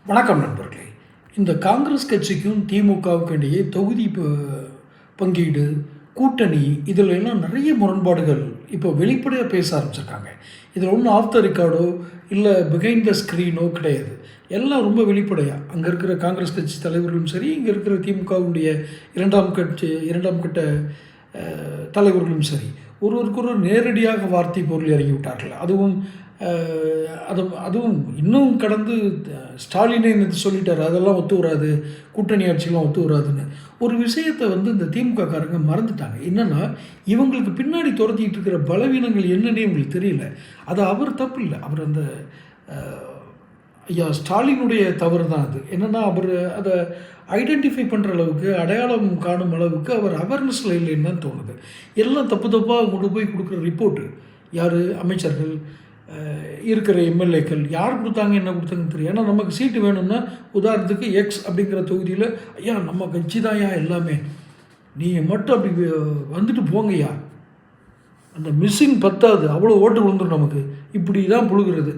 வணக்கம் நண்பர்களே. இந்த காங்கிரஸ் கட்சிக்கும் திமுகவுக்கும் இடையே தொகுதி பங்கீடு, கூட்டணி இதில் எல்லாம் நிறைய முரண்பாடுகள் இப்போ வெளிப்படையாக பேச ஆரம்பிச்சிருக்காங்க. இதில் ஒன்றும் ஆஃப் த ரெக்கார்டோ இல்லை பிஹைண்ட் த ஸ்க்ரீனோ கிடையாது. எல்லாம் ரொம்ப வெளிப்படையாக அங்கே இருக்கிற காங்கிரஸ் கட்சி தலைவர்களும் சரி, இங்கே இருக்கிற திமுகவுடைய இரண்டாம் கட்ட தலைவர்களும் சரி, ஒருவருக்கொரு நேரடியாக வார்த்தை பொருள் இறங்கி விட்டார்கள். அதுவும் இன்னும் கடந்து ஸ்டாலினே எனக்கு சொல்லிட்டார், அதெல்லாம் ஒத்து வராது, கூட்டணி ஆட்சியெல்லாம் ஒத்து வராதுன்னு. ஒரு விஷயத்தை இந்த திமுக காரங்க மறந்துட்டாங்க. என்னென்னா, இவங்களுக்கு பின்னாடி துரத்திக்கிட்டு இருக்கிற பலவீனங்கள் என்னன்னே இவங்களுக்கு தெரியல. அது அவர் தப்பு இல்லை, அவர் அந்த ஐயா ஸ்டாலினுடைய தவறு தான் அது. என்னென்னா, அவர் அதை ஐடென்டிஃபை பண்ணுற அளவுக்கு, அடையாளம் காணும் அளவுக்கு அவர் அவேர்னஸில் இல்லைன்னு தான் தோணுது. எல்லாம் தப்பாக கொண்டு போய் கொடுக்குற ரிப்போர்ட்டு யார், அமைச்சர்கள், இருக்கிற எம்எல்ஏக்கள் யார் கொடுத்தாங்க, என்ன கொடுத்தாங்கன்னு தெரியும். ஏன்னா நமக்கு சீட்டு வேணும்னா, உதாரணத்துக்கு எக்ஸ் அப்படிங்கிற தொகுதியில் ஐயா நம்ம கட்சி தான்யா எல்லாமே, நீங்கள் மட்டும் அப்படி வந்துட்டு போங்கய்யா, அந்த மிஸ்ஸிங் பத்தாது, அவ்வளோ ஓட்டு விழுந்துடும் நமக்கு, இப்படி தான் புழுகிறது.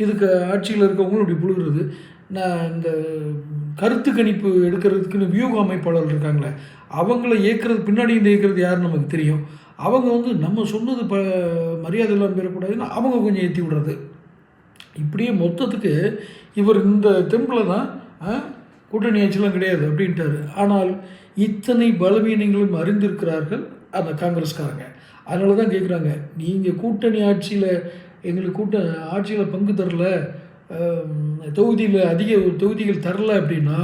இதுக்கு ஆட்சியில் இருக்கவங்களும் இப்படி புழுகிறது. நான் இந்த கருத்து கணிப்பு எடுக்கிறதுக்குன்னு வியூக அமைப்பாளர் இருக்காங்களே, அவங்கள இயக்கிறது, பின்னாடி இந்த இயக்கிறது யாருன்னு நமக்கு தெரியும். அவங்க நம்ம சொன்னது மரியாதை இல்லாமல் பெறக்கூடாதுன்னு அவங்க கொஞ்சம் ஏற்றி விடுறது. இப்படியே மொத்தத்துக்கு இவர் இந்த தெம்பில் தான் கூட்டணி ஆட்சியெலாம் கிடையாது அப்படின்ட்டார். ஆனால் இத்தனை பலவீனங்களும் அறிந்திருக்கிறார்கள் அந்த காங்கிரஸ்காரங்க. அதனால தான் கேட்குறாங்க, நீங்கள் கூட்டணி ஆட்சியில் எங்களுக்கு ஆட்சியில் பங்கு தரல, அதிக தொகுதிகள் தரல அப்படின்னா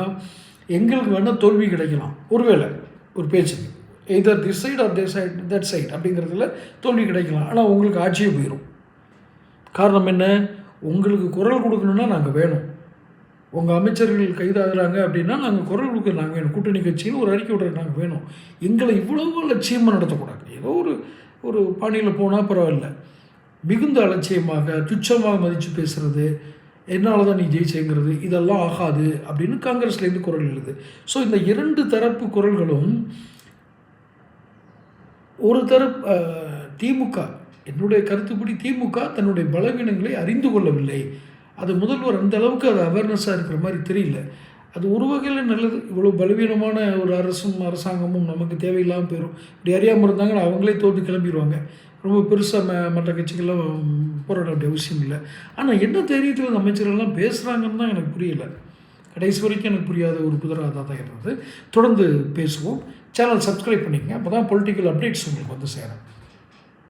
எங்களுக்கு வேணால் தோல்வி கிடைக்கலாம். ஒருவேளை ஒரு பேச்சுக்கு either this side or that side அப்படிங்கிறதுல தோல்வி கிடைக்கலாம். ஆனால் உங்களுக்கு ஆட்சியே போயிடும். காரணம் என்ன, உங்களுக்கு குரல் கொடுக்கணுன்னா நாங்கள் வேணும். உங்கள் அமைச்சர்கள் கைதாகிறாங்க அப்படின்னா நாங்கள் குரல் கொடுக்க நாங்கள் வேணும். கூட்டணி கட்சியில் ஒரு அறிக்கை விடுறது நாங்கள் வேணும். எங்களை இவ்வளவு லட்சியமாக நடத்தக்கூடாது. ஏதோ ஒரு பாணியில் போனால் பரவாயில்ல. மிகுந்த அலட்சியமாக, துச்சமாக மதித்து பேசுகிறது, என்னால் தான் நீ ஜெயிச்சேங்கிறது, இதெல்லாம் ஆகாது அப்படின்னு காங்கிரஸ்லேருந்து குரல் எழுது. ஸோ இந்த இரண்டு தரப்பு குரல்களும், ஒரு திமுக, என்னுடைய கருத்துப்படி திமுக தன்னுடைய பலவீனங்களை அறிந்து கொள்ளவில்லை. அது முதல்வர் அந்த அளவுக்கு அது அவேர்னஸாக இருக்கிற மாதிரி தெரியல. அது ஒரு வகையில் நல்லது. இவ்வளோ பலவீனமான ஒரு அரசாங்கமும் நமக்கு தேவையில்லாமல் போயிடும். இப்படி அறியாமல் இருந்தாங்கன்னா அவங்களே தோற்று கிளம்பிடுவாங்க. ரொம்ப பெருசாக மற்ற கட்சிகள்லாம் போராட வேண்டிய அவசியம் இல்லை. ஆனால் என்ன தைரியத்தில் அந்த அமைச்சர்கள்லாம் பேசுகிறாங்கன்னு தான் எனக்கு புரியலை. கடைசி வரைக்கும் எனக்கு புரியாத ஒரு புதிராக தான் இருந்தது. தொடர்ந்து பேசுவோம். சேனல் சப்ஸ்கிரைப் பண்ணிக்கங்க, அப்போ தான் பொலிட்டிக்கல் அப்டேட்ஸ் உங்களுக்கு சேரும்.